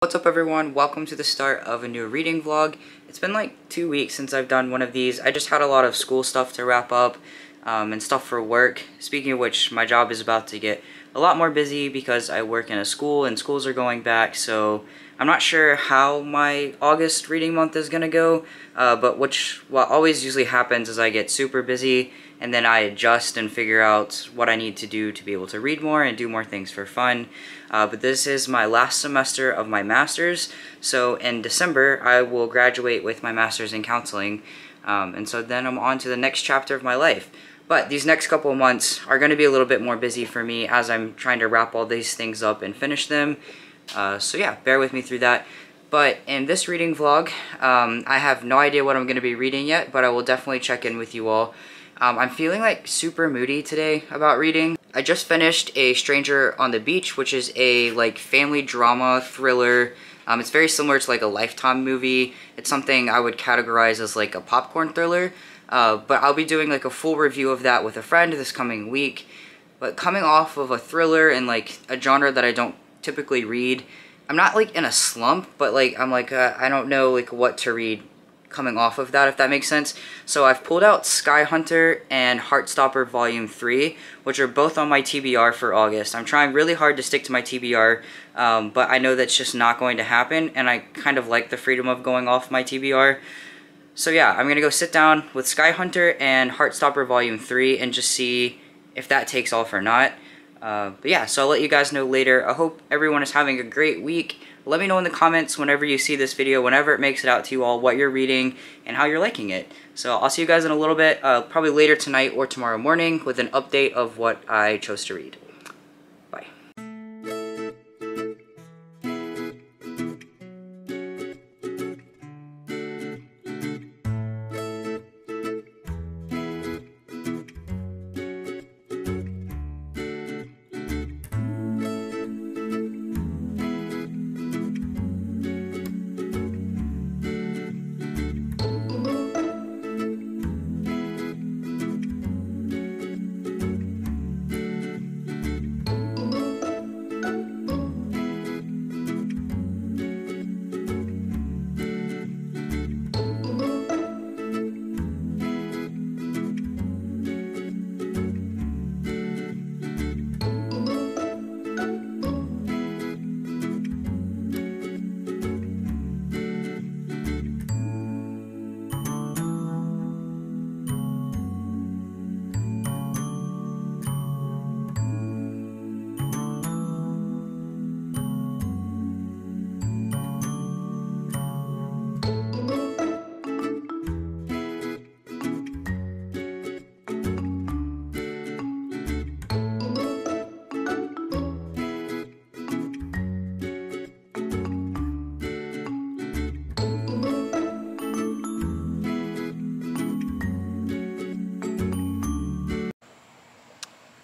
What's up everyone, welcome to the start of a new reading vlog. It's been like 2 weeks since I've done one of these. I just had a lot of school stuff to wrap up and stuff for work. Speaking of which, my job is about to get a lot more busy because I work in a school and schools are going back, so I'm not sure how my August reading month is gonna go, but what always usually happens is I get super busy and then I adjust and figure out what I need to do to be able to read more and do more things for fun. But this is my last semester of my master's, so in December I will graduate with my master's in counseling, and so then I'm on to the next chapter of my life. But these next couple of months are going to be a little bit more busy for me as I'm trying to wrap all these things up and finish them. So yeah, bear with me through that. But in this reading vlog, I have no idea what I'm going to be reading yet, but I will definitely check in with you all. I'm feeling like super moody today about reading. I just finished A Stranger on the Beach, which is a like family drama thriller. It's very similar to like a Lifetime movie. It's something I would categorize as like a popcorn thriller. But I'll be doing like a full review of that with a friend this coming week. But coming off of a thriller and like a genre that I don't typically read, I'm not like in a slump, but like I'm like I don't know like what to read coming off of that, if that makes sense. So I've pulled out Sky Hunter and Heartstopper Volume 3, which are both on my TBR for August. I'm trying really hard to stick to my TBR, but I know that's just not going to happen, and I kind of like the freedom of going off my TBR. So yeah, I'm going to go sit down with Sky Hunter and Heartstopper Volume 3 and just see if that takes off or not. But yeah, so I'll let you guys know later. I hope everyone is having a great week. Let me know in the comments whenever you see this video, whenever it makes it out to you all, what you're reading and how you're liking it. So I'll see you guys in a little bit, probably later tonight or tomorrow morning with an update of what I chose to read. Bye.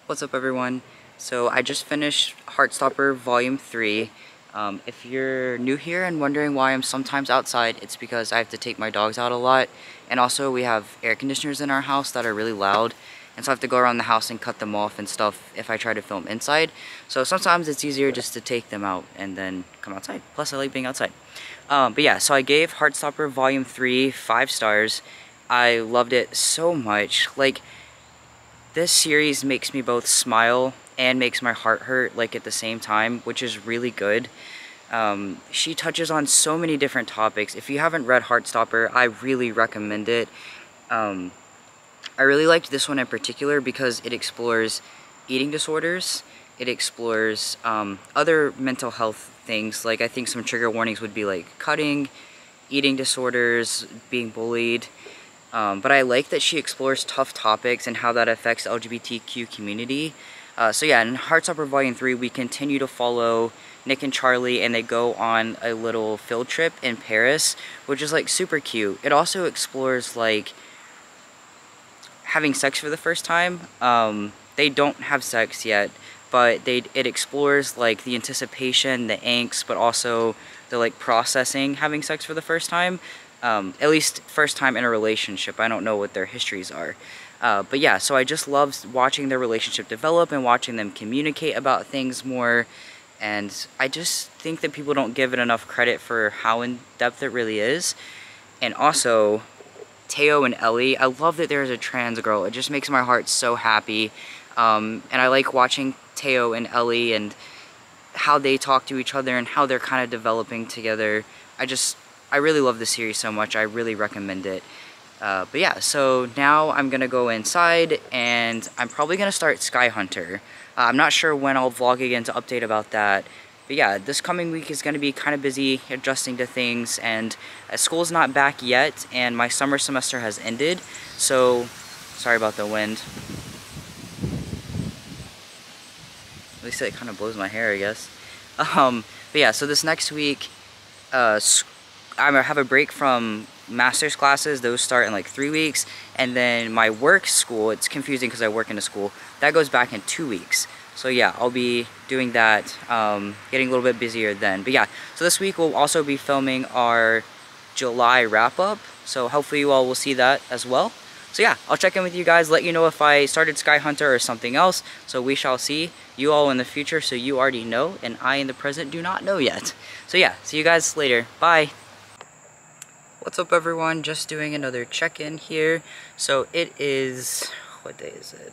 What's up everyone? So I just finished Heartstopper Volume 3. If you're new here and wondering why I'm sometimes outside, it's because I have to take my dogs out a lot, and also we have air conditioners in our house that are really loud, and so I have to go around the house and cut them off and stuff if I try to film inside. So sometimes it's easier just to take them out and then come outside. Plus I like being outside. But yeah, so I gave Heartstopper Volume 3 5 stars. I loved it so much. Like, this series makes me both smile and makes my heart hurt like at the same time, which is really good. She touches on so many different topics. If you haven't read Heartstopper, I really recommend it. I really liked this one in particular because it explores eating disorders. It explores other mental health things, like I think some trigger warnings would be like cutting, eating disorders, being bullied. But I like that she explores tough topics and how that affects the LGBTQ community. So yeah, in Heartstopper Volume 3, we continue to follow Nick and Charlie, and they go on a little field trip in Paris, which is like super cute. It also explores like having sex for the first time. They don't have sex yet, but it explores like the anticipation, the angst, but also the like processing having sex for the first time. At least first time in a relationship. I don't know what their histories are. But yeah, so I just love watching their relationship develop and watching them communicate about things more. and I just think that people don't give it enough credit for how in-depth it really is. And also, Teo and Ellie, I love that there's a trans girl. It just makes my heart so happy. And I like watching Teo and Ellie and how they talk to each other and how they're kind of developing together. I really love the series so much. I really recommend it. But yeah, so now I'm gonna go inside and I'm probably gonna start Sky Hunter. I'm not sure when I'll vlog again to update about that. But yeah, this coming week is gonna be kind of busy adjusting to things, and school's not back yet and my summer semester has ended. So, sorry about the wind. At least it kind of blows my hair, I guess. But yeah, so this next week, I'm gonna have a break from master's classes. Those start in like 3 weeks, and then my work school, it's confusing because I work in a school, that goes back in 2 weeks. So yeah, I'll be doing that, getting a little bit busier then. But yeah, so this week we'll also be filming our July wrap-up, so hopefully you all will see that as well. So yeah, I'll check in with you guys, let you know if I started Sky Hunter or something else, so we shall see. You all in the future, so you already know, and I in the present do not know yet. So yeah, see you guys later. Bye! What's up everyone, just doing another check-in here. So it is, what day is it?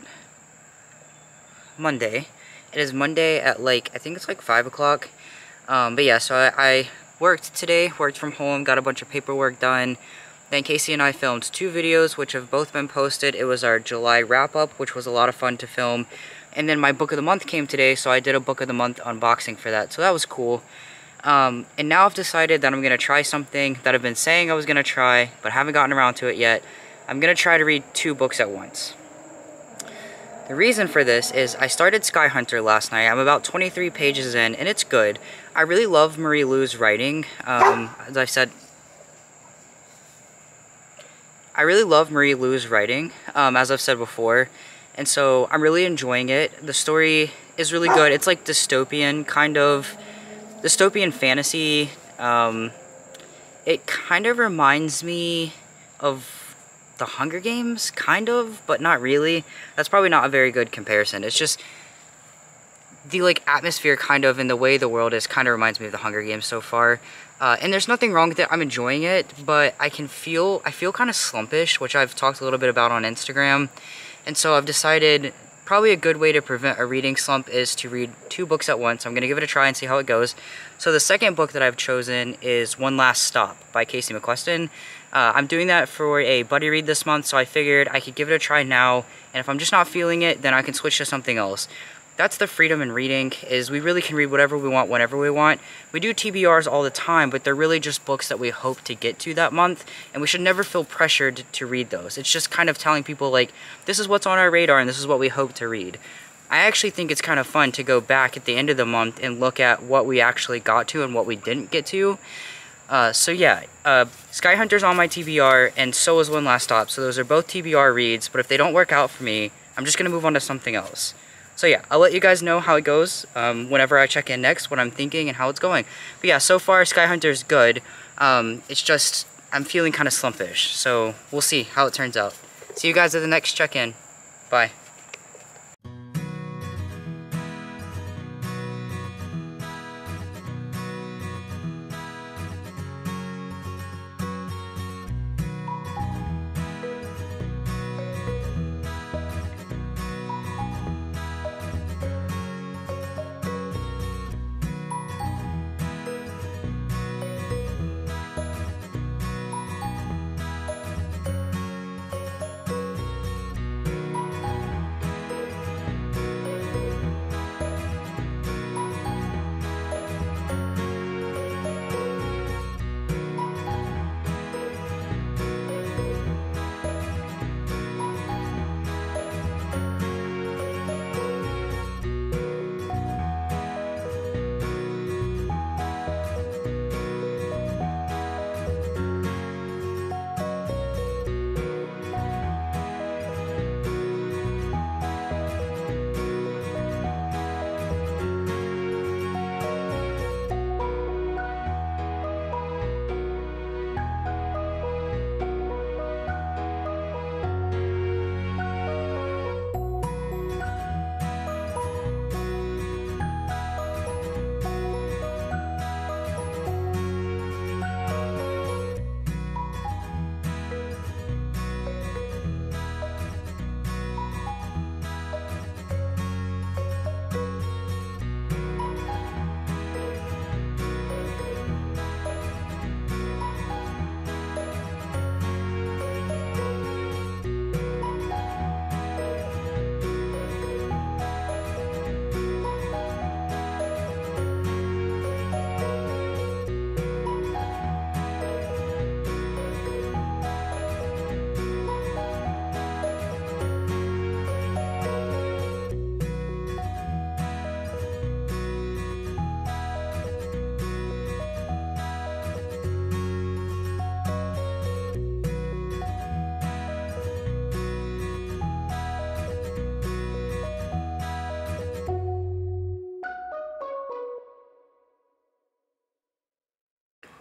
Monday. It is Monday at like, I think it's like 5 o'clock. But yeah, so I worked today, worked from home, got a bunch of paperwork done. Then Casey and I filmed 2 videos, which have both been posted. It was our July wrap-up, which was a lot of fun to film. And then my book of the month came today, so I did a book of the month unboxing for that. So that was cool. And now I've decided that I'm going to try something that I've been saying I was going to try, but haven't gotten around to it yet. I'm going to try to read 2 books at once. The reason for this is I started Sky Hunter last night. I'm about 23 pages in, and it's good. I really love Marie Lu's writing. As I've said, I really love Marie Lu's writing, as I've said before. And so I'm really enjoying it. The story is really good. It's like dystopian, kind of. Dystopian fantasy. It kind of reminds me of the Hunger Games, kind of, but not really. That's probably not a very good comparison. It's just the like atmosphere kind of and the way the world is kind of reminds me of the Hunger Games so far. And there's nothing wrong with it. I'm enjoying it, but I feel kind of slumpish, which I've talked a little bit about on Instagram. And so I've decided probably a good way to prevent a reading slump is to read 2 books at once. I'm going to give it a try and see how it goes. So the second book that I've chosen is One Last Stop by Casey McQuestion. I'm doing that for a buddy read this month, so I figured I could give it a try now, and if I'm just not feeling it, then I can switch to something else. That's the freedom in reading, is we really can read whatever we want, whenever we want. We do TBRs all the time, but they're really just books that we hope to get to that month, and we should never feel pressured to read those. It's just kind of telling people, like, this is what's on our radar, and this is what we hope to read. I actually think it's kind of fun to go back at the end of the month and look at what we actually got to and what we didn't get to. So yeah, Sky Hunter's on my TBR, and so is One Last Stop, so those are both TBR reads, but if they don't work out for me, I'm just going to move on to something else. So yeah, I'll let you guys know how it goes whenever I check in next, what I'm thinking and how it's going. But yeah, so far Sky Hunter's good. It's just, I'm feeling kind of slumpish, so we'll see how it turns out. See you guys at the next check-in. Bye.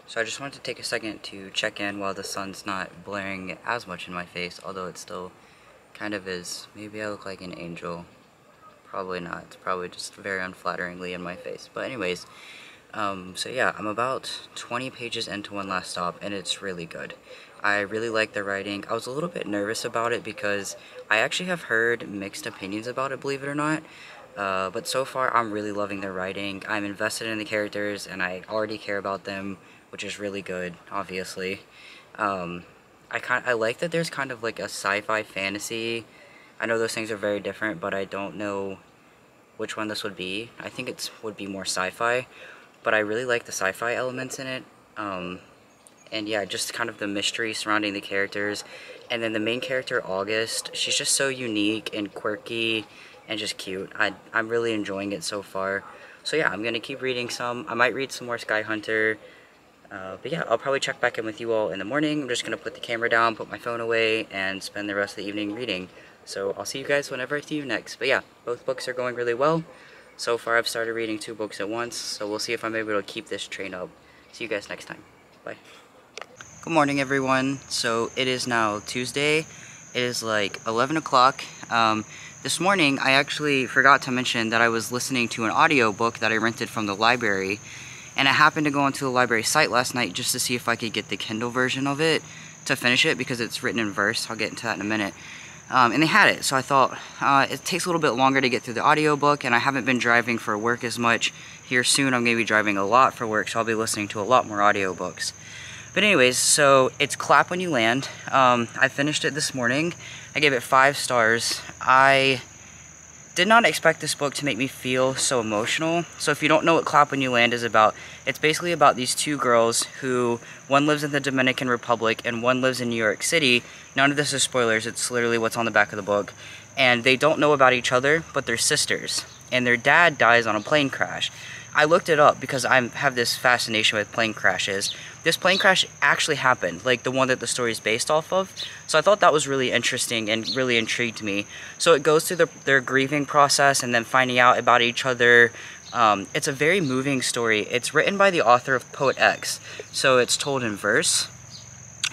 So I just wanted to take a second to check in while the sun's not blaring as much in my face, although it still kind of is. Maybe I look like an angel. Probably not. It's probably just very unflatteringly in my face. But anyways, so yeah, I'm about 20 pages into One Last Stop, and it's really good. I really like the writing. I was a little bit nervous about it because I actually have heard mixed opinions about it, believe it or not. But so far, I'm really loving the writing. I'm invested in the characters, and I already care about them, which is really good, obviously. I like that there's kind of like a sci-fi fantasy. I know those things are very different, but I don't know which one this would be. I think it would be more sci-fi, but I really like the sci-fi elements in it. And yeah, just kind of the mystery surrounding the characters. And then the main character, August, she's just so unique and quirky and just cute. I'm really enjoying it so far. So yeah, I'm gonna keep reading some. I might read some more Sky Hunter. But yeah, I'll probably check back in with you all in the morning. I'm just going to put the camera down, put my phone away, and spend the rest of the evening reading. So I'll see you guys whenever I see you next. But yeah, both books are going really well. So far I've started reading 2 books at once, so we'll see if I'm able to keep this train up. See you guys next time. Bye. Good morning, everyone. So it is now Tuesday. It is like 11 o'clock. This morning I actually forgot to mention that I was listening to an audio book that I rented from the library. And I happened to go onto the library site last night just to see if I could get the Kindle version of it to finish it because it's written in verse. I'll get into that in a minute. And they had it, so I thought it takes a little bit longer to get through the audiobook, and I haven't been driving for work as much. Here soon I'm going to be driving a lot for work, so I'll be listening to a lot more audiobooks. But anyways, so it's Clap When You Land. I finished it this morning. I gave it 5 stars. I did not expect this book to make me feel so emotional. So if you don't know what Clap When You Land is about, it's basically about these 2 girls who, one lives in the Dominican Republic and one lives in New York City. None of this is spoilers, it's literally what's on the back of the book. And they don't know about each other, but they're sisters. And their dad dies on a plane crash. I looked it up because I have this fascination with plane crashes. This plane crash actually happened, like the one that the story is based off of. So I thought that was really interesting and really intrigued me. So it goes through their grieving process and then finding out about each other. It's a very moving story. It's written by the author of Poet X, so it's told in verse.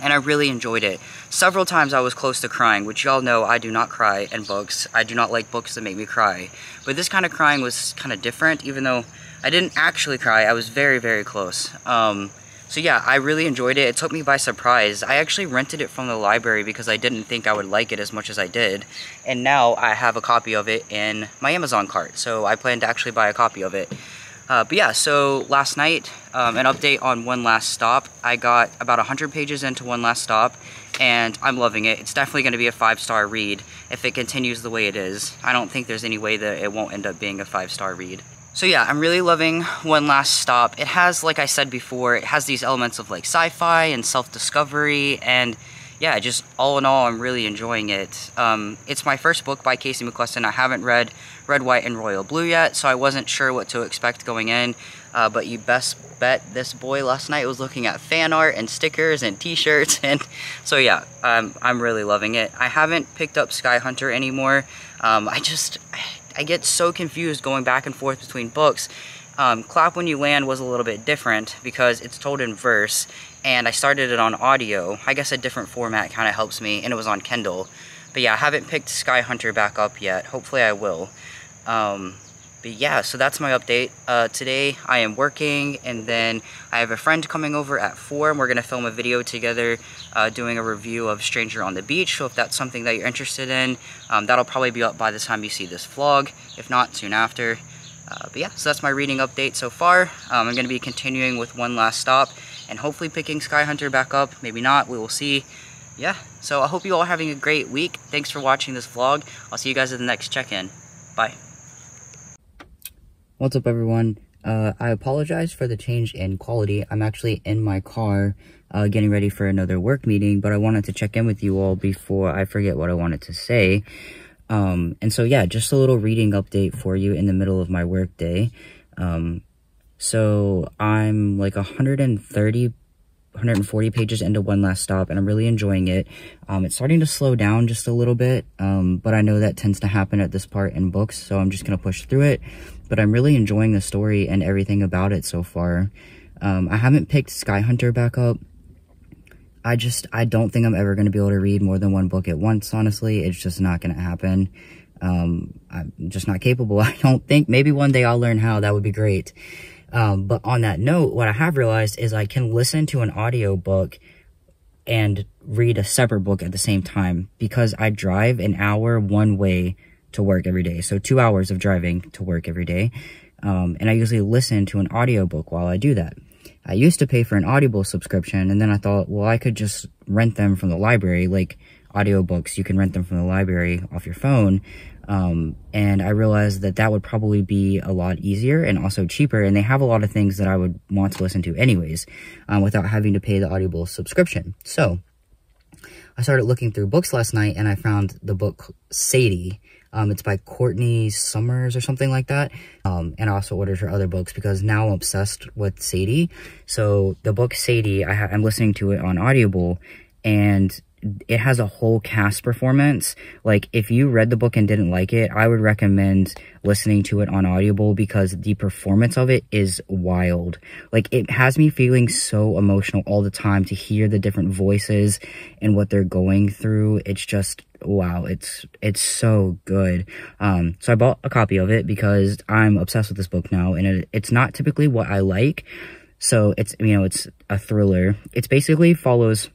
And I really enjoyed it. Several times I was close to crying, which y'all know I do not cry in books. I do not like books that make me cry. But this kind of crying was kind of different, even though I didn't actually cry. I was very, very close. So yeah, I really enjoyed it. It took me by surprise. I actually rented it from the library because I didn't think I would like it as much as I did. And now I have a copy of it in my Amazon cart. So I plan to actually buy a copy of it. But yeah, so last night, an update on One Last Stop. I got about 100 pages into One Last Stop, and I'm loving it. It's definitely going to be a 5-star read if it continues the way it is. I don't think there's any way that it won't end up being a 5-star read. So yeah, I'm really loving One Last Stop. It has, like I said before, it has these elements of like sci-fi and self-discovery, and yeah, just all in all, I'm really enjoying it. It's my first book by Casey McCluskey. I haven't read Red, White, and Royal Blue yet, so I wasn't sure what to expect going in. But you best bet this boy last night was looking at fan art and stickers and t-shirts, and so yeah, I'm really loving it. I haven't picked up Sky Hunter anymore. I get so confused going back and forth between books. Clap When You Land was a little bit different because it's told in verse, and I started it on audio. I guess a different format kind of helps me, and it was on Kindle. But yeah, I haven't picked Sky Hunter back up yet. Hopefully I will. But yeah, so that's my update. Today I am working, and then I have a friend coming over at 4, and we're going to film a video together doing a review of Stranger on the Beach. So if that's something that you're interested in, that'll probably be up by the time you see this vlog, if not soon after. But yeah, so that's my reading update so far. I'm going to be continuing with One Last Stop and hopefully picking Sky Hunter back up. Maybe not, we will see. Yeah, so I hope you all are having a great week. Thanks for watching this vlog. I'll see you guys at the next check-in. Bye. What's up, everyone? I apologize for the change in quality. I'm actually in my car getting ready for another work meeting, but I wanted to check in with you all before I forget what I wanted to say. And so yeah, just a little reading update for you in the middle of my work day. So I'm like 140 pages into One Last Stop, and I'm really enjoying it. It's starting to slow down just a little bit, but I know that tends to happen at this part in books, so I'm just going to push through it. But I'm really enjoying the story and everything about it so far. I haven't picked Sky Hunter back up. I don't think I'm ever going to be able to read more than one book at once, honestly. It's just not going to happen. I'm just not capable, I don't think. Maybe one day I'll learn how. That would be great. But on that note, what I have realized is I can listen to an audiobook and read a separate book at the same time, because I drive an hour one way to work every day. So 2 hours of driving to work every day. And I usually listen to an audiobook while I do that. I used to pay for an Audible subscription, and then I thought, well, I could just rent them from the library. Like audiobooks, you can rent them from the library off your phone. And I realized that that would probably be a lot easier and also cheaper, and they have a lot of things that I would want to listen to anyways, without having to pay the Audible subscription. So I started looking through books last night, and I found the book Sadie. It's by Courtney Summers or something like that. And I also ordered her other books because now I'm obsessed with Sadie. So the book Sadie, I'm listening to it on Audible, and it has a whole cast performance. Like, if you read the book and didn't like it, I would recommend listening to it on Audible, because the performance of it is wild. Like, it has me feeling so emotional all the time to hear the different voices and what they're going through. It's just, wow, it's so good. So I bought a copy of it because I'm obsessed with this book now, and it's not typically what I like. So it's, you know, it's a thriller. It's basically follows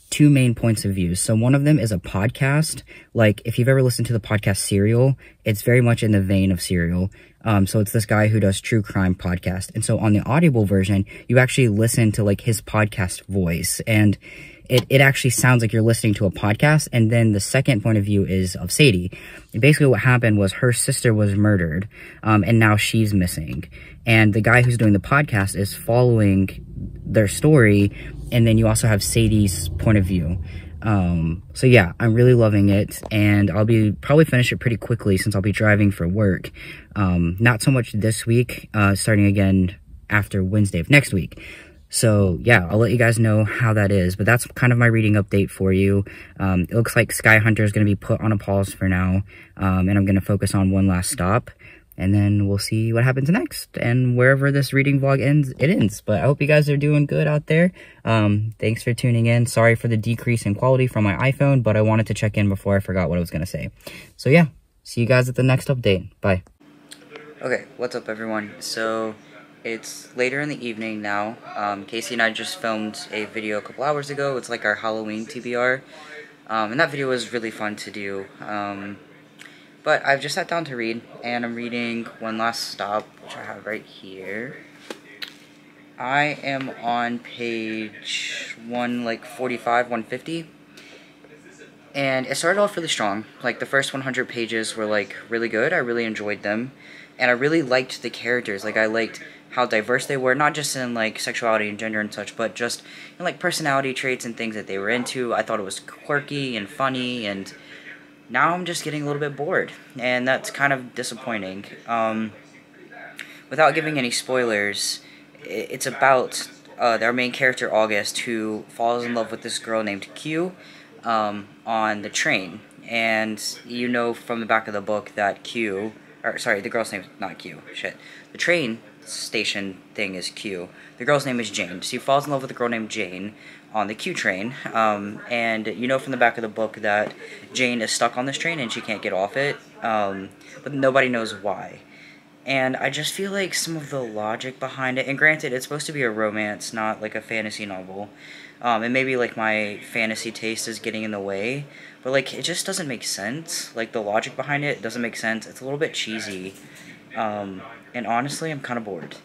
two main points of view. So one of them is a podcast. Like, if you've ever listened to the podcast Serial, it's very much in the vein of Serial. So it's this guy who does true crime podcast. And so on the Audible version, you actually listen to like his podcast voice, and it actually sounds like you're listening to a podcast. And then the second point of view is of Sadie. And basically what happened was her sister was murdered, and now she's missing. And the guy who's doing the podcast is following their story, and then you also have Sadie's point of view. So yeah, I'm really loving it, and I'll be probably finish it pretty quickly since I'll be driving for work. Not so much this week, starting again after Wednesday of next week. So yeah, I'll let you guys know how that is, but that's kind of my reading update for you. It looks like Sky Hunter is going to be put on a pause for now, and I'm going to focus on One Last Stop. And then we'll see what happens next. And wherever this reading vlog ends, it ends. But I hope you guys are doing good out there. Thanks for tuning in. Sorry for the decrease in quality from my iPhone, but I wanted to check in before I forgot what I was going to say. So yeah, see you guys at the next update. Bye. Okay, what's up everyone? So it's later in the evening now. Casey and I just filmed a video a couple hours ago. It's like our Halloween TBR. And that video was really fun to do. But I've just sat down to read, and I'm reading One Last Stop, which I have right here. I am on page 145, 150. And it started off really strong. Like, the first 100 pages were, like, really good. I really enjoyed them. And I really liked the characters. Like, I liked how diverse they were, not just in, like, sexuality and gender and such, but just in, like, personality traits and things that they were into. I thought it was quirky and funny, and now I'm just getting a little bit bored, and that's kind of disappointing. Without giving any spoilers, it's about their main character, August, who falls in love with this girl named Q on the train. And you know from the back of the book that Q, or sorry, the girl's name is not Q, shit. The train station thing is Q. The girl's name is Jane. So he falls in love with a girl named Jane on the Q train, and you know from the back of the book that Jane is stuck on this train and she can't get off it, but nobody knows why. And I just feel like some of the logic behind it, and granted, it's supposed to be a romance, not like a fantasy novel, and maybe like my fantasy taste is getting in the way, but like it just doesn't make sense. Like the logic behind it doesn't make sense. It's a little bit cheesy, and honestly, I'm kind of bored.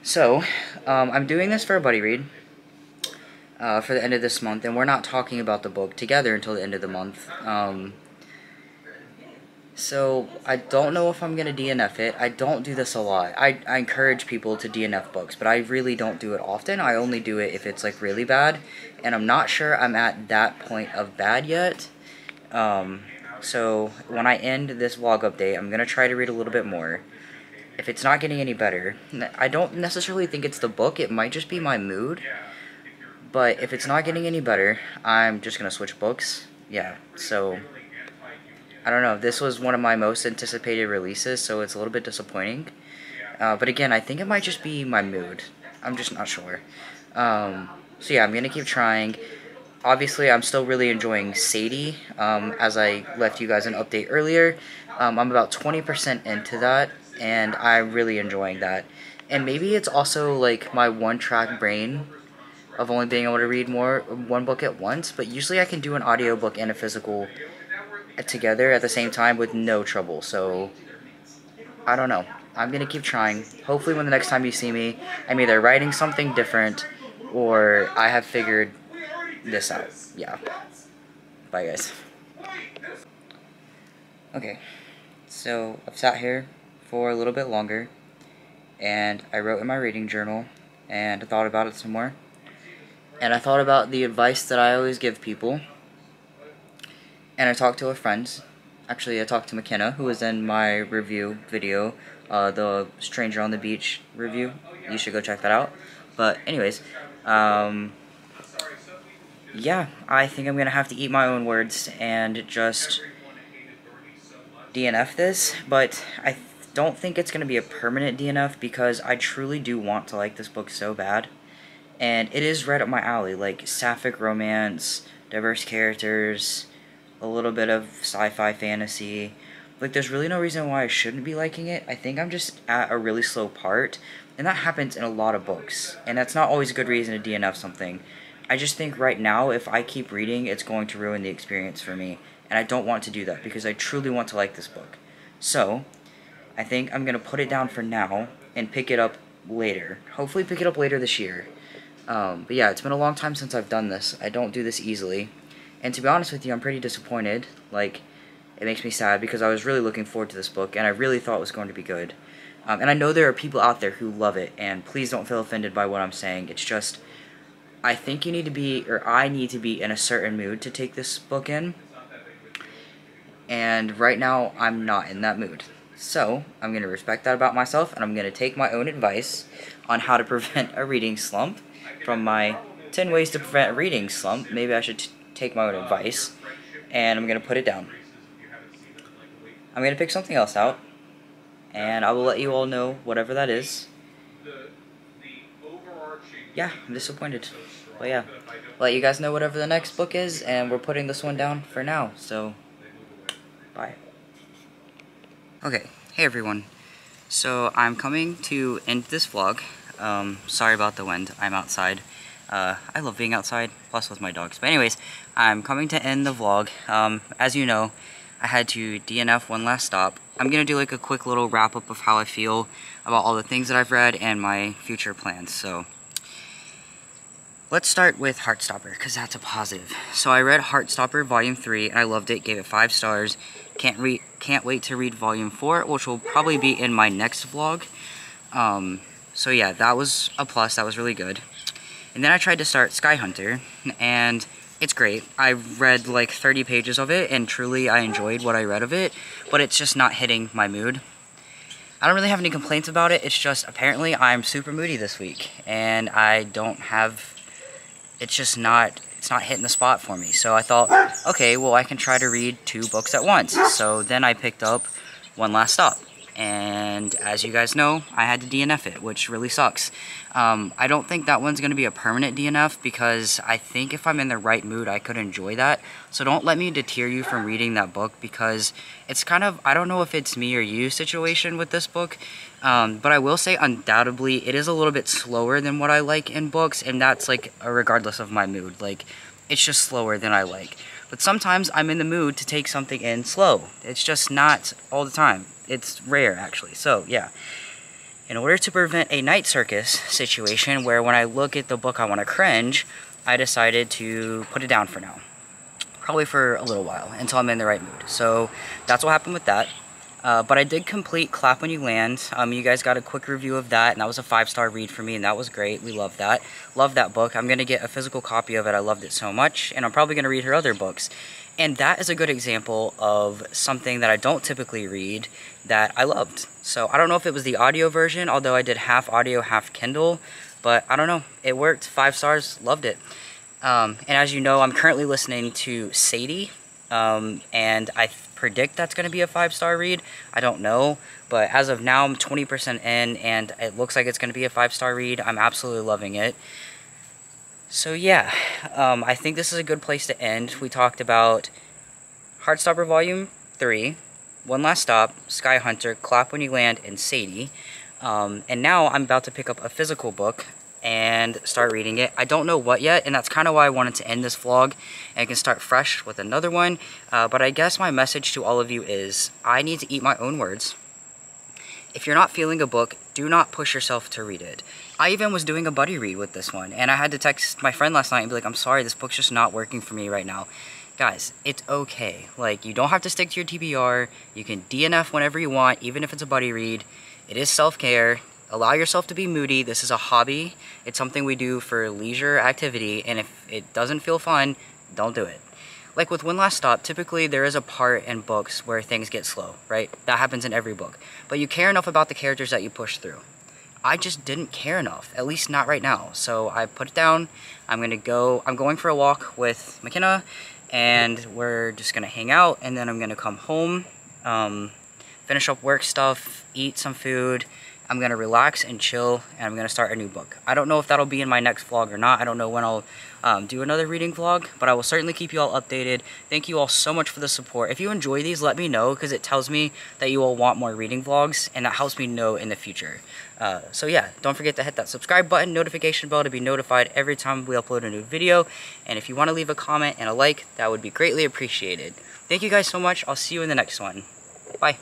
So, I'm doing this for a buddy read. For the end of this month, and we're not talking about the book together until the end of the month. So I don't know if I'm gonna DNF it. I don't do this a lot. I encourage people to DNF books, but I really don't do it often. I only do it if it's like really bad, and I'm not sure I'm at that point of bad yet. So when I end this vlog update, I'm gonna try to read a little bit more. If it's not getting any better, I don't necessarily think it's the book. It might just be my mood. But if it's not getting any better, I'm just going to switch books. Yeah, so I don't know. This was one of my most anticipated releases, so it's a little bit disappointing. But again, I think it might just be my mood. I'm just not sure. So yeah, I'm gonna keep trying. Obviously, I'm still really enjoying Sadie, as I left you guys an update earlier. I'm about 20% into that, and I'm really enjoying that. And maybe it's also like my one-track brain of only being able to read one book at once, but usually I can do an audiobook and a physical together at the same time with no trouble. So I don't know. I'm gonna keep trying. Hopefully when the next time you see me, I'm either writing something different or I have figured this out. Yeah. Bye, guys. Okay. So I've sat here for a little bit longer, and I wrote in my reading journal, and I thought about it some more. And I thought about the advice that I always give people. And I talked to a friend. Actually, I talked to McKenna, who was in my review video, the Stranger on the Beach review. You should go check that out. But anyways, yeah, I think I'm gonna have to eat my own words and just DNF this. But I don't think it's gonna be a permanent DNF because I truly do want to like this book so bad. And it is right up my alley, like sapphic romance, diverse characters, a little bit of sci-fi fantasy. Like, there's really no reason why I shouldn't be liking it. I think I'm just at a really slow part, and that happens in a lot of books. And that's not always a good reason to DNF something. I just think right now, if I keep reading, it's going to ruin the experience for me. And I don't want to do that, because I truly want to like this book. So, I think I'm going to put it down for now, and pick it up later. Hopefully pick it up later this year. But yeah, it's been a long time since I've done this. I don't do this easily. And to be honest with you, I'm pretty disappointed. Like, it makes me sad because I was really looking forward to this book, and I really thought it was going to be good. And I know there are people out there who love it, and please don't feel offended by what I'm saying. It's just, I think you need to be, or I need to be in a certain mood to take this book in. And right now, I'm not in that mood. So, I'm going to respect that about myself, and I'm going to take my own advice on how to prevent a reading slump from my 10 ways to prevent a reading slump. Maybe I should take my own advice, and I'm going to put it down. I'm going to pick something else out, and I will let you all know whatever that is. Yeah, I'm disappointed. But yeah, I'll let you guys know whatever the next book is, and we're putting this one down for now, so bye. Okay, hey everyone. So I'm coming to end this vlog. Sorry about the wind, I'm outside. I love being outside, plus with my dogs. But anyways, I'm coming to end the vlog. As you know, I had to DNF one last stop. I'm going to do like a quick little wrap up of how I feel about all the things that I've read and my future plans. So, let's start with Heartstopper, because that's a positive. So I read Heartstopper Volume 3, and I loved it, gave it 5 stars. Can't wait to read Volume 4, which will probably be in my next vlog. So yeah, that was a plus, that was really good. And then I tried to start Sky Hunter, and it's great. I read like 30 pages of it, and truly I enjoyed what I read of it, but it's just not hitting my mood. I don't really have any complaints about it, it's just apparently I'm super moody this week, and I don't have, it's not hitting the spot for me. So I thought, okay, well I can try to read 2 books at once. So then I picked up One Last Stop. And as you guys know, I had to DNF it, which really sucks. I don't think that one's going to be a permanent DNF because I think if I'm in the right mood, I could enjoy that. So don't let me deter you from reading that book because it's kind of, I don't know if it's me or you situation with this book. But I will say undoubtedly it is a little bit slower than what I like in books, and that's like regardless of my mood. Like, it's just slower than I like. But sometimes I'm in the mood to take something in slow. It's just not all the time. It's rare, actually. So, yeah. In order to prevent a night circus situation where when I look at the book I want to cringe, I decided to put it down for now. Probably for a little while, until I'm in the right mood. So, that's what happened with that. But I did complete Clap When You Land. You guys got a quick review of that, and that was a 5-star read for me, and that was great. We loved that. Loved that book. I'm going to get a physical copy of it. I loved it so much, and I'm probably going to read her other books. And that is a good example of something that I don't typically read that I loved. So I don't know if it was the audio version, although I did half audio, half Kindle, but I don't know. It worked. 5 stars. Loved it. And as you know, I'm currently listening to Sadie, and I predict that's going to be a 5-star read. I don't know, but as of now, I'm 20% in, and it looks like it's going to be a 5-star read. I'm absolutely loving it. So yeah, I think this is a good place to end. We talked about Heartstopper Volume 3, One Last Stop, Sky Hunter, Clap When You Land, and Sadie. And now I'm about to pick up a physical book and start reading it. I don't know what yet, and that's kind of why I wanted to end this vlog, and I can start fresh with another one. But I guess my message to all of you is, I need to eat my own words. If you're not feeling a book, do not push yourself to read it. I even was doing a buddy read with this one, and I had to text my friend last night and be like, I'm sorry, this book's just not working for me right now. Guys, it's okay. Like, you don't have to stick to your TBR. You can DNF whenever you want, even if it's a buddy read. It is self-care. Allow yourself to be moody. This is a hobby. It's something we do for leisure activity, and if it doesn't feel fun, don't do it. Like with One Last Stop, typically there is a part in books where things get slow, right? That happens in every book. But you care enough about the characters that you push through. I just didn't care enough, at least not right now. So I put it down. I'm going for a walk with McKenna, and we're just gonna hang out, and then I'm gonna come home, finish up work stuff, eat some food. I'm gonna relax and chill, and I'm gonna start a new book. I don't know if that'll be in my next vlog or not. I don't know when I'll do another reading vlog, but I will certainly keep you all updated. Thank you all so much for the support. If you enjoy these, let me know, because it tells me that you all want more reading vlogs, and that helps me know in the future. So yeah, don't forget to hit that subscribe button, notification bell to be notified every time we upload a new video. And if you want to leave a comment and a like, that would be greatly appreciated. Thank you guys so much. I'll see you in the next one. Bye.